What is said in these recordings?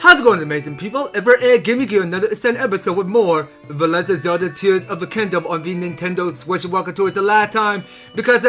How's it going, amazing people? EverTastic giving you another extended episode with more The Legend of Zelda Tears of the Kingdom on the Nintendo Switch. Welcome to it the last time because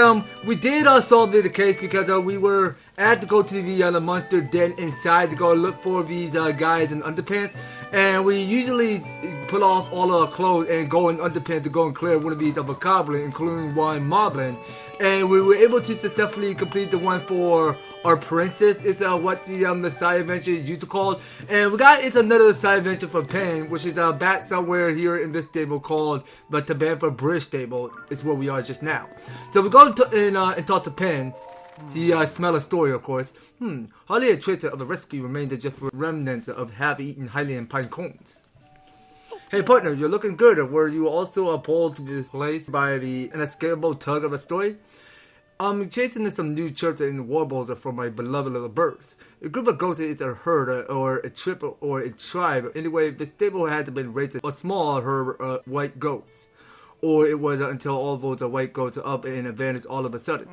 we did solve the case because we were had to go to the monster den inside to go look for these guys in underpants, and we usually put off all our clothes and go in underpants to go and clear one of these of a goblin, including one moblin, and we were able to successfully complete the one for our princess. It's what the side adventure used to call, and we got another side adventure for Penn, which is back somewhere here in this stable called the Tabanfa Bridge Stable. Is where we are just now. So we go and talk to Penn. He smell a story, of course. Hardly a trace of a recipe remained just for remnants of half-eaten Highland pine cones. Hey partner, you're looking good. Were you also pulled to this place by the inescapable tug of a story? I'm chasing some new chirps and warbles from my beloved little birds. A group of goats is a herd or a trip or a tribe. Anyway, the stable had to been raised a small herd of white goats. Or it was until all those white goats are up and advantage all of a sudden.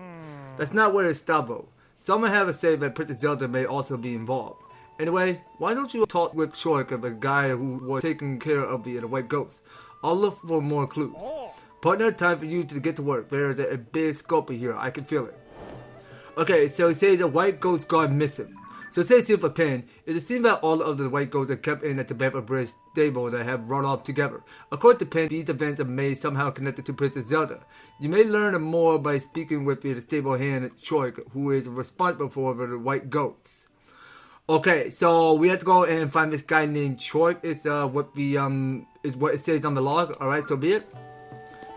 That's not where it stopped though. Someone have a say that Princess Zelda may also be involved. Anyway, why don't you talk with Chork, of the guy who was taking care of the white ghost? I'll look for more clues. Partner, time for you to get to work. There's a big sculpture here. I can feel it. Okay, so it says the white ghost gone missing. So it says here for Penn, it seems that all of the white goats are kept in the Tabanfa Bridge stable that have run off together. According to Penn, these events are made somehow connected to Princess Zelda. You may learn more by speaking with the stable hand Chork, who is responsible for the white goats. Okay, so we have to go and find this guy named Chork. It's what it says on the log. All right, so be it.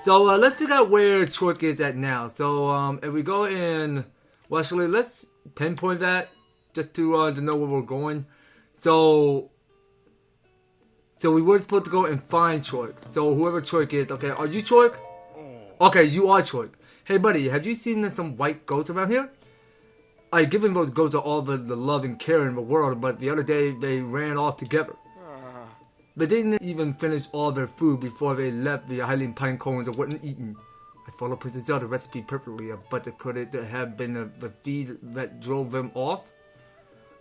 So let's figure out where Chork is at now. So if we go in, well, actually, let's pinpoint that just to know where we're going. So we were supposed to go and find Chork. So whoever Chork is, okay, are you Chork? Okay, you are Chork. Hey buddy, have you seen some white goats around here? I've given those goats all the love and care in the world, but the other day they ran off together. They didn't even finish all their food before they left the Highland pine cones and weren't eaten. I followed Princess Zelda's recipe perfectly, but could it have been the feed that drove them off?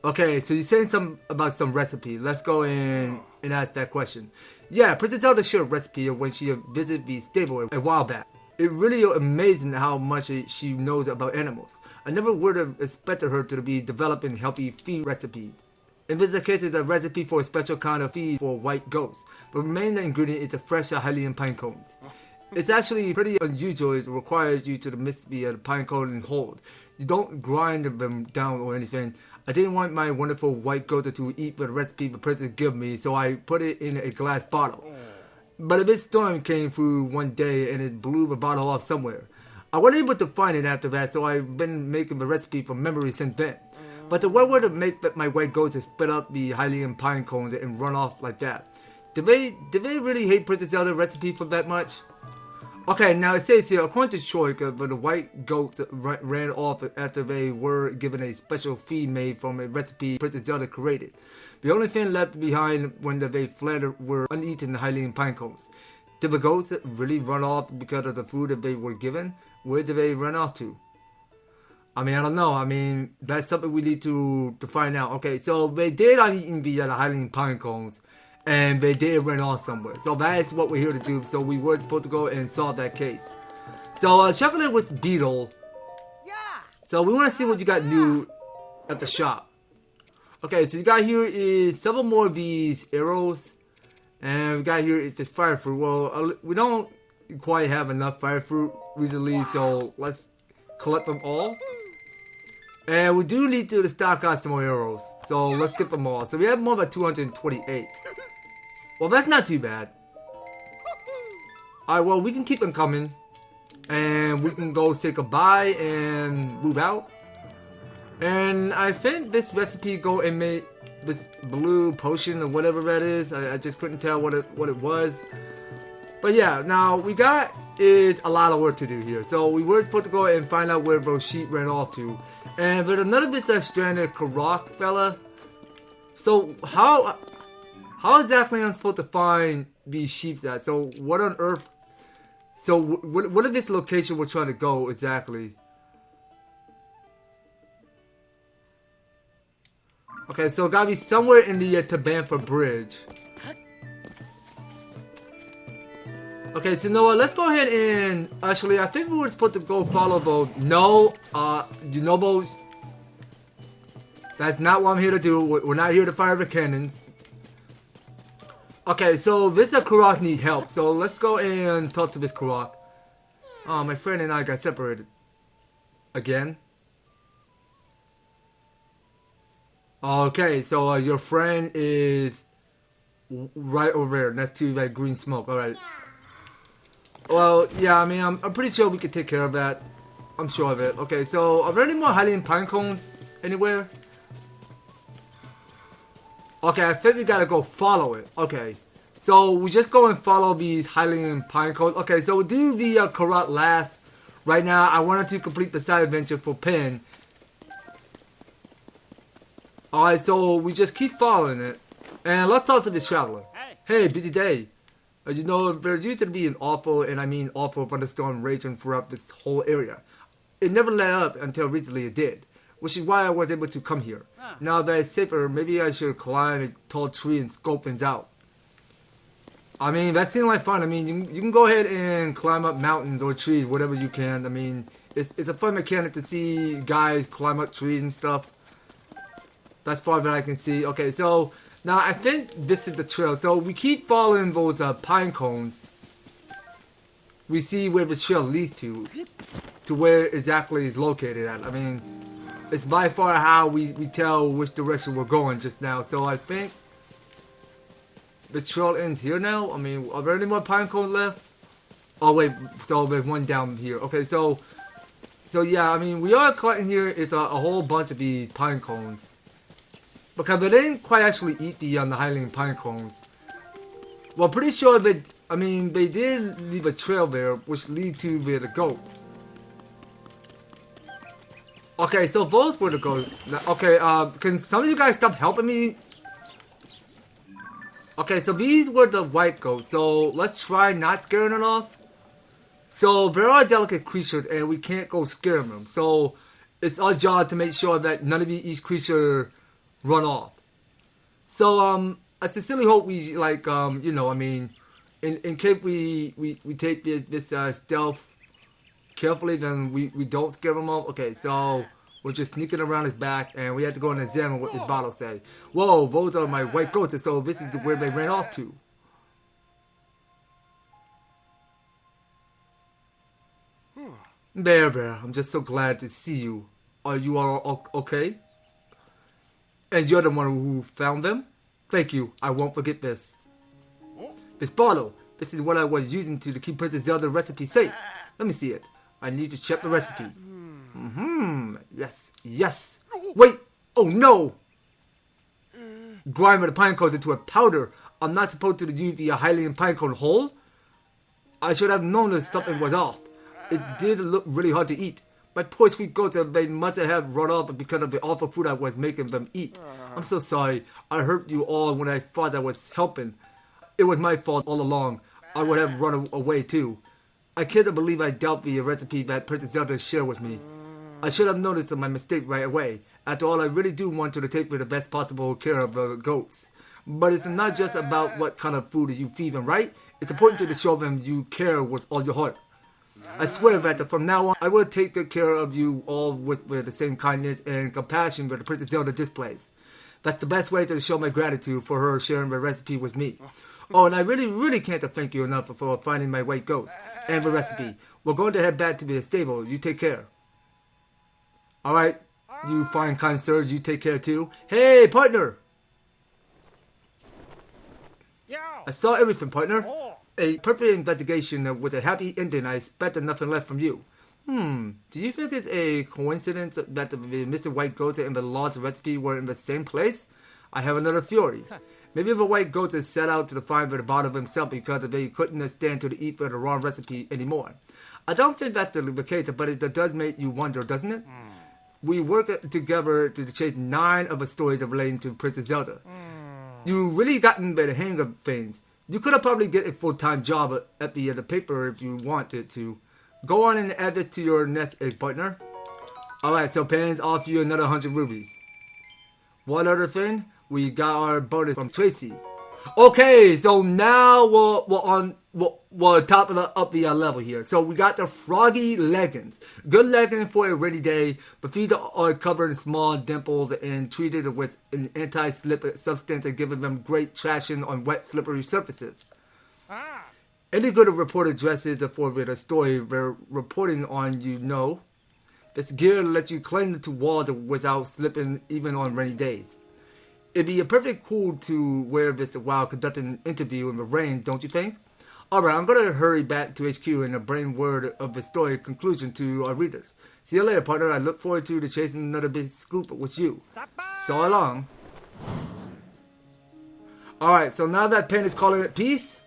Okay, so you're saying something about some recipe. Let's go in and ask that question. Yeah, Princess Zelda shared a recipe when she visited the stable a while back. It's really amazing how much she knows about animals. I never would have expected her to be developing healthy feed recipes. In this case, it's a recipe for a special kind of feed for white goats. The main ingredient is the fresh Highland pine cones. It's actually pretty unusual. It requires you to mix the pine cone and hold. You don't grind them down or anything. I didn't want my wonderful white goat to eat the recipe the princess gave me, so I put it in a glass bottle. But a big storm came through one day and it blew the bottle off somewhere. I wasn't able to find it after that, so I've been making the recipe from memory since then. But the what would have made my white goats to spit up the Highland pine cones and run off like that? Did they really hate Princess Zelda's recipe for that much? Okay, now it says here, according to Chork, the white goats ran off after they were given a special feed made from a recipe Princess Zelda created. The only thing left behind when they fled were uneaten Highland pine cones. Did the goats really run off because of the food that they were given? Where did they run off to? I mean, I don't know. I mean, that's something we need to find out. Okay, so they did uneaten the Highland pine cones. And they did run off somewhere. So that is what we're here to do. So we were supposed to go and solve that case. So checking in with Beetle. So we want to see what you got new at the shop. Okay, so you got here is several more of these arrows. And we got here is this fire fruit. Well, we don't quite have enough fire fruit recently. So let's collect them all. And we do need to stock out some more arrows. So let's get them all. So we have more about 228. Well, that's not too bad. Alright, well, we can keep them coming. And we can go say goodbye and move out. And I think this recipe go and make this blue potion or whatever that is. I just couldn't tell what it was. But yeah, now we got is a lot of work to do here. So we were supposed to go and find out where those sheep ran off to. And there's another bit that stranded Chork fella. So how exactly am I supposed to find these sheep at? So what on earth? So what is this location we're trying to go exactly? Okay, so it gotta be somewhere in the Tabanfa Bridge. Okay, so Noah, let's go ahead and actually, I think we were supposed to go follow those. No, Unobos. That's not what I'm here to do. We're not here to fire the cannons. Okay, so this Chork need help. So let's go and talk to this Chork. Oh, my friend and I got separated. Again? Okay, so your friend is right over there next to that green smoke. Alright. Well, yeah, I mean, I'm pretty sure we can take care of that. I'm sure of it. Okay, so are there any more hiding pine cones anywhere? Okay, I think we gotta go follow it. Okay, so we just go and follow these hiding pine cones. Okay, so we'll do the Chork last. Right now, I wanted to complete the side adventure for Penn. Alright, so we just keep following it. And let's talk to the traveler. Hey, busy day. You know, there used to be an awful, and I mean awful, thunderstorm raging throughout this whole area. It never let up until recently it did, which is why I was able to come here. Now that it's safer, maybe I should climb a tall tree and scope things out. I mean, that seemed like fun. I mean, you can go ahead and climb up mountains or trees, whatever you can. I mean, it's a fun mechanic to see guys climb up trees and stuff. That's far that I can see. Okay, so now I think this is the trail. So we keep following those pine cones. We see where the trail leads to where exactly it's located at. I mean, it's by far how we tell which direction we're going just now. So I think the trail ends here now. I mean, are there any more pine cones left? Oh wait, so there's one down here. Okay, so yeah, I mean, we are collecting here. It's a whole bunch of these pine cones. Because they didn't quite actually eat the hiding pine cones. Well, pretty sure they did leave a trail there, which lead to where the goats. Okay, so those were the goats. Okay, can some of you guys stop helping me? Okay, so these were the white goats. So let's try not scaring it off. So there are delicate creatures, and we can't go scaring them. So it's our job to make sure that none of each creature run off. So I sincerely hope we you know, I mean, in case we take this stealth carefully, then we don't scare them off. Okay, so we're just sneaking around his back, and we have to go and examine what this bottle say. Whoa, those are my white goats, so this is where they ran off to. There, I'm just so glad to see you. Are you all okay? And you're the one who found them? Thank you. I won't forget this. This bottle. This is what I was using to keep Princess Zelda's recipe safe. Let me see it. I need to check the recipe. Yes. Wait. Oh no. Grind the pine cones into a powder. I'm not supposed to use the Hylian pine cone whole? I should have known that something was off. It did look really hard to eat. My poor sweet goats, they must have run off because of the awful food I was making them eat. I'm so sorry. I hurt you all when I thought I was helping. It was my fault all along. I would have run away too. I can't believe I dealt the recipe that Princess Zelda shared with me. I should have noticed my mistake right away. After all, I really do want you to take the best possible care of the goats. But it's not just about what kind of food you feed them, right? It's important to show them you care with all your heart. I swear that from now on, I will take good care of you all with the same kindness and compassion that Princess Zelda displays. That's the best way to show my gratitude for her sharing the recipe with me. Oh, and I really can't thank you enough for finding my white ghost and the recipe. We're going to head back to the stable. You take care. Alright, you fine kind sir, you take care too. Hey, partner! I saw everything, partner. A perfect investigation with a happy ending. I expected nothing less from you. Do you think it's a coincidence that the missing white goats and the lost recipe were in the same place? I have another theory. Maybe the white goats had set out to find the bottom of himself because they couldn't stand to eat for the wrong recipe anymore. I don't think that's the case, but it does make you wonder, doesn't it? We work together to chase 9 of the stories relating to Princess Zelda. You've really gotten the hang of things. You could have probably get a full-time job at the paper if you wanted to. Go on and add it to your nest egg, partner. Alright, so Penn's off you another 100 rubies. One other thing, we got our bonus from Tracy. Okay, so now we're top of the level here. So we got the Froggy Leggings. Good leggings for a rainy day, but feet are covered in small dimples and treated with an anti-slip substance and giving them great traction on wet, slippery surfaces. Any good reporter dresses for a story they're reporting on, you know. This gear lets you cling to walls without slipping even on rainy days. It'd be a perfect cool to wear this while conducting an interview in the rain, don't you think? Alright, I'm gonna hurry back to HQ and bring word of the story conclusion to our readers. See you later, partner. I look forward to chasing another big scoop with you. So long. Alright, so now that Penn is calling it peace.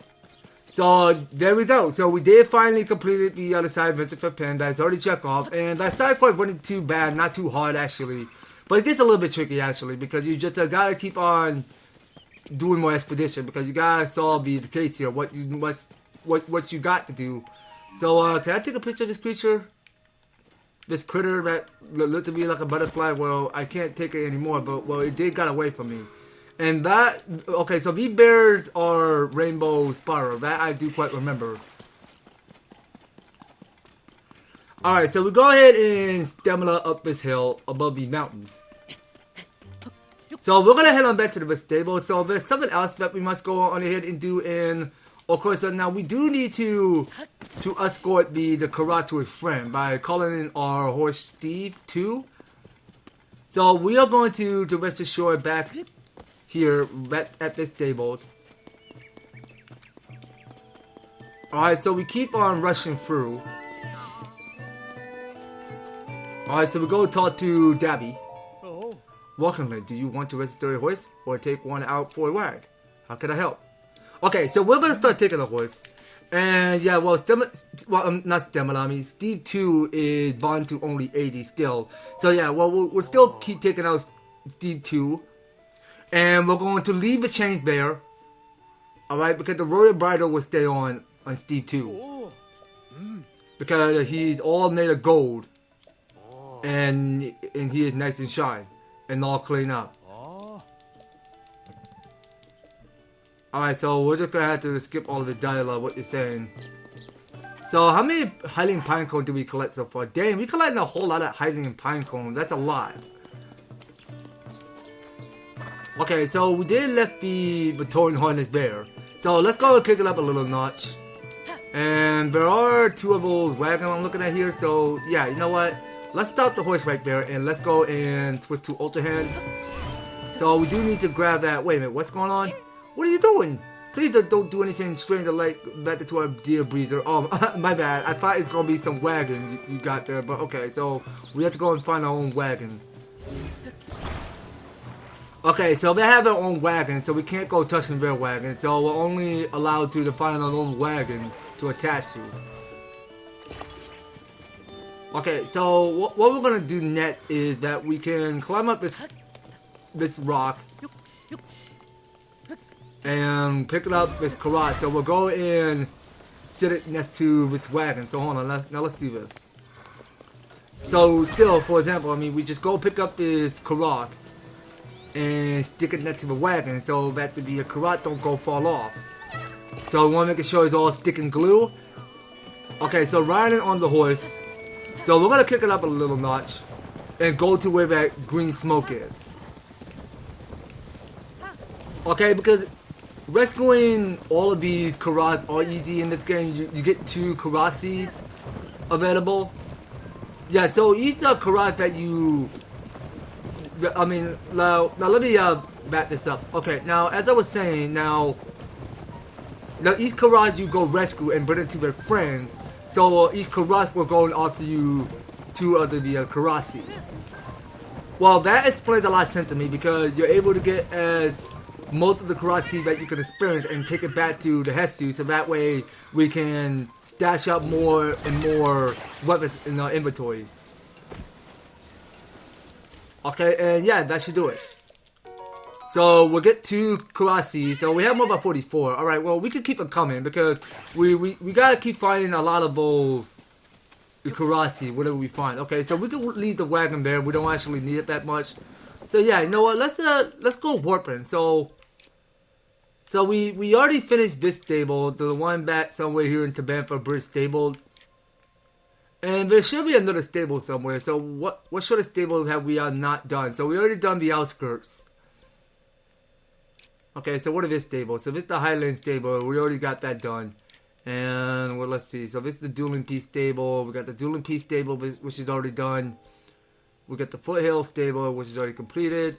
So there we go. So we did finally complete the other side adventure for Penn. That's already checked off. And that side quite wasn't too bad, not too hard actually. But it gets a little bit tricky actually, because you just gotta keep on doing more expedition, because you gotta solve the case here. What you got to do. So can I take a picture of this creature? This critter that looked to me like a butterfly. Well, I can't take it anymore, but well, it did got away from me. And that, okay, so these bears are rainbow spiral. That I do quite remember. Alright, so we go ahead and stamina up this hill above the mountains. So we're going to head on back to the stable. So there's something else that we must go on ahead and do. And of course, now we do need to escort the Chork to his friend by calling in our horse Steve too. So we are going to rest assured back here at this stable. Alright, so we keep on rushing through. Alright, so we go talk to Dabby. Welcome, do you want to register a horse or take one out for a ride? How can I help? Okay, so we're going to start taking a horse. And yeah, well, not Stamina, I mean, Steve 2 is bond to only 80 still. So yeah, well, we'll still keep taking out Steve 2. And we're going to leave the chains there. Alright, because the royal bridle will stay on Steve 2. Because he's all made of gold. And he is nice and shiny. And all clean up. Alright, so we're just gonna have to skip all of the dialogue, what you're saying. So how many hiding pine cones do we collect so far? Damn, we collected a whole lot of hiding pine cones. That's a lot. Okay, so we did left the towing harness there. So let's go and kick it up a little notch. And there are two of those wagons I'm looking at here. So yeah, you know what? Let's stop the horse right there and let's go and switch to Ultra Hand. So we do need to grab that. Wait a minute, what's going on? What are you doing? Please don't do anything strange like back to our dear breezer. Oh, my bad. I thought it's going to be some wagon you got there. But okay, so we have to go and find our own wagon. Okay, so they have their own wagon, so we can't go touching their wagon. So we're only allowed to find our own wagon to attach to. Okay, so what we're gonna do next is that we can climb up this rock and pick it up this Chork. So we'll go and sit it next to this wagon. So hold on, now let's do this. So still, for example, I mean, we just go pick up this Chork and stick it next to the wagon so that the Chork don't go fall off. So we want to make sure it's all stick and glue. Okay, so riding on the horse. So we're going to kick it up a little notch and go to where that green smoke is. Okay, because rescuing all of these Chorks are easy in this game. You get 2 Chorks available. Yeah, so each Chork that you... I mean, now let me back this up. Okay, now as I was saying, now each Chork you go rescue and bring it to their friends. So each Chork will go and offer you 2 other Chorks. Well, that explains a lot of sense to me, because you're able to get as most of the Chorks that you can experience and take it back to the Hetsu, so that way we can stash up more and more weapons in our inventory. Okay, and yeah, that should do it. So we'll get 2 Chork. So we have more about 44. Alright, well, we could keep it coming, because we gotta keep finding a lot of those Chork, whatever we find. Okay, so we can leave the wagon there. We don't actually need it that much. So yeah, you know what? Let's go warping. So we already finished this stable, the one back somewhere here in Tabantha Bridge stable. And there should be another stable somewhere. So what sort of stable have we not done? So we already done the outskirts. Okay, so what is this stable? So this is the Highland stable. We already got that done. And well, let's see. So this is the Dueling Peace stable. We got the Dueling Peace stable, which is already done. We got the Foothill stable, which is already completed.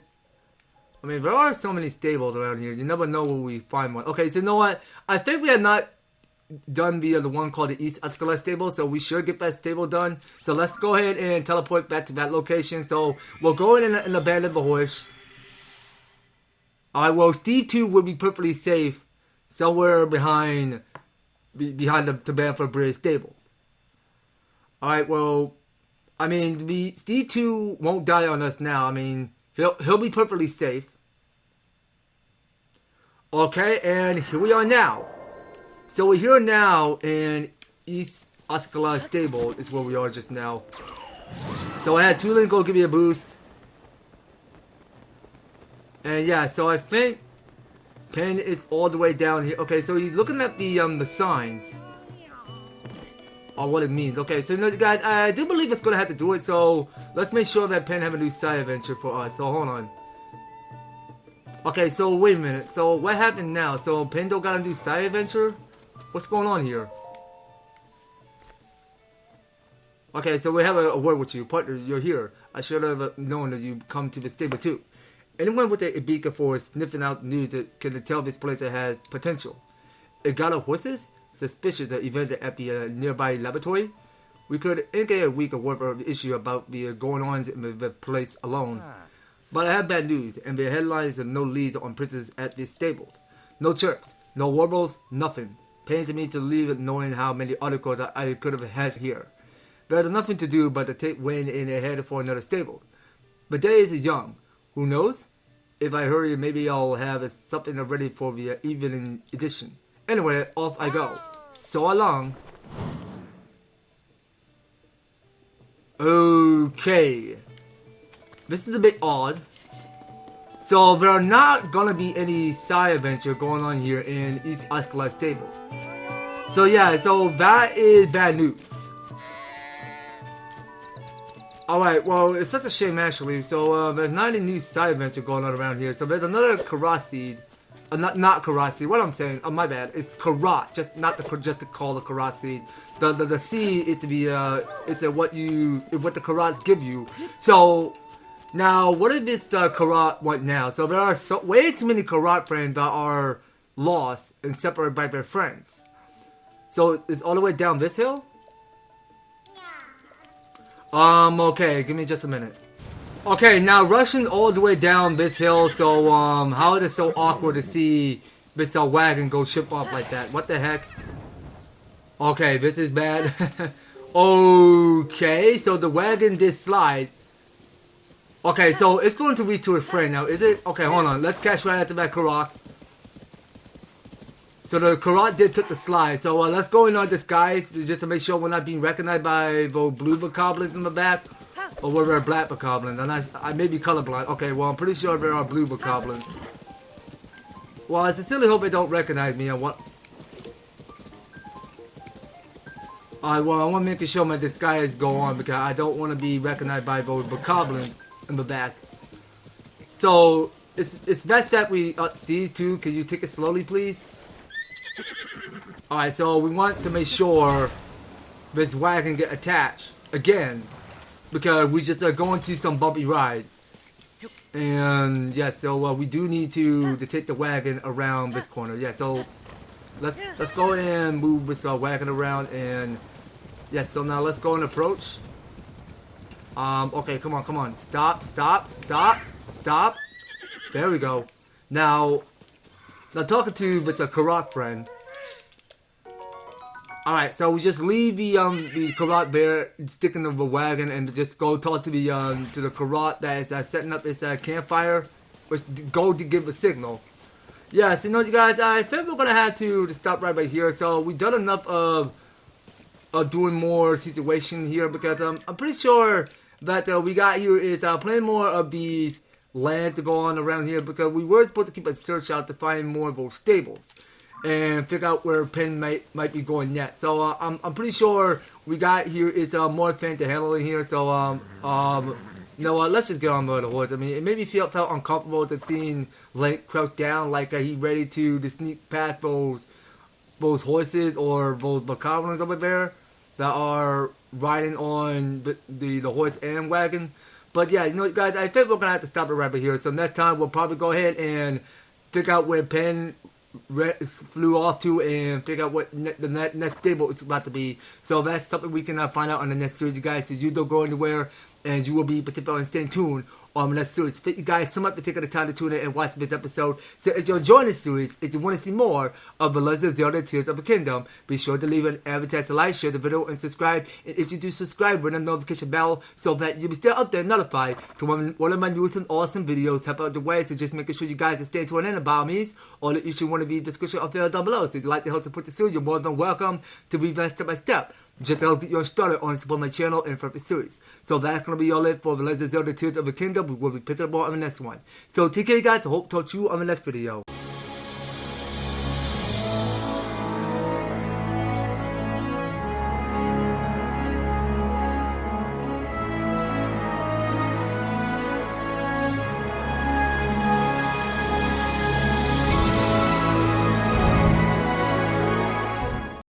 I mean, there are so many stables around here. You never know where we find one. Okay, so you know what? I think we have not done the one called the East Escalade stable, so we should get that stable done. So let's go ahead and teleport back to that location. So we'll go in and abandon the horse. Alright, well, Steve 2 will be perfectly safe somewhere behind the Tabantha Bridge stable. Alright, well, I mean, Steve 2 won't die on us now. I mean, he'll be perfectly safe. Okay, and here we are now. So we're here now in East Escalade stable is where we are just now. So I had Tulin go give me a boost. And yeah, so I think Penn is all the way down here. Okay, so he's looking at the signs. Or what it means. Okay, so you know, guys, I do believe it's gonna have to do it. So let's make sure that Penn have a new side adventure for us. So hold on. Okay, so wait a minute. So what happened now? So Penn don't got a new side adventure? What's going on here? Okay, so we have a word with you. Partner, you're here. I should have known that you come to the stable too. Anyone with a beacon for sniffing out news that can tell this place that has potential. A god of horses? Suspicious of events at the nearby laboratory? We could indicate a week of worth of issue about the going-ons in the place alone. But I have bad news, and the headlines are no leads on prisoners at this stable. No chirps, no warbles, nothing. Pains me to leave it knowing how many articles I could have had here. There's nothing to do but to take wind and head for another stable. But day is young. Who knows? If I hurry, maybe I'll have something ready for the evening edition. Anyway, off I go. So long. Okay. This is a bit odd. So there are not gonna be any side adventure going on here in East Escalade stable. So yeah, so that is bad news. Alright, well, it's such a shame actually. So there's not any new side adventure going on around here. So there's another Karat seed. Not Karat seed. What I'm saying? Oh, my bad. It's Karat. Just to call the Karat seed. The seed is what the Karats give you. So now what is this Karat want now? So there are way too many Karat friends that are lost and separated by their friends. So it's all the way down this hill? Okay, give me just a minute. Okay, now rushing all the way down this hill, so, how is it so awkward to see this wagon go chip off like that? What the heck? Okay, this is bad. Okay, so the wagon did slide. Okay, so it's going to reach to a friend now, is it? Okay, hold on, let's catch right after that Karat. So the Karat did took the slide. So let's go in our disguise just to make sure we're not being recognized by those blue bokoblins in the back. Or were there black bokoblins? I may be colorblind. Okay, well I'm pretty sure there are blue bokoblins. Well, I sincerely hope they don't recognize me. Alright, well I want to make sure my disguise go on because I don't want to be recognized by those bokoblins in the back. So it's best that we Steve too. Can you take it slowly, please? Alright, so we want to make sure this wagon get attached again because we just are going to some bumpy ride. And yeah, so we do need to take the wagon around this corner. Yeah, so let's go and move this wagon around and yeah, so now let's go and approach. Okay, come on. Stop. There we go. Now talking to this Karat friend. Alright, so we just leave the Karat bear sticking in the wagon and just go talk to the Karat that is setting up his campfire, which go to give a signal. Yeah, so you know, you guys, I think we're gonna have to stop right here. So we've done enough of doing more situation here because I'm pretty sure that we got here is playing more of these land to go on around here, because we were supposed to keep a search out to find more of those stables and figure out where Penn might be going next. So I'm pretty sure we got here is more fan to handle in here. So you know what? Let's just get on with the horse. I mean, it made me felt uncomfortable to seeing Link crouch down like he ready to sneak past those horses or those macaroons over there that are riding on the horse and wagon. But yeah, you know, guys, I think we're gonna have to stop it right here. So next time we'll probably go ahead and figure out where Penn flew off to and figure out what the next stable is about to be. So that's something we can find out on the next series, you guys. So you don't go anywhere, and you will be particularly staying tuned on the next series. Thank you guys so much for taking the time to tune in and watch this episode. So if you're enjoying this series, if you want to see more of the Legend of Zelda Tears of the Kingdom, be sure to leave an EverTastic like, share the video, and subscribe. And if you do subscribe, ring the notification bell so that you'll be still up there notified to one of my newest and awesome videos. Help out the way, so just making sure you guys are staying tuned in about me, or the issue want to be in the description up there down below. So if you'd like to help support the series, you're more than welcome to read that step by step, just to help get you started on support my channel and for the series. So that's going to be all it for the Legend of Zelda Tears of the Kingdom. We will be picking up more on the next one. So take care, guys. I hope to talk to you on the next video.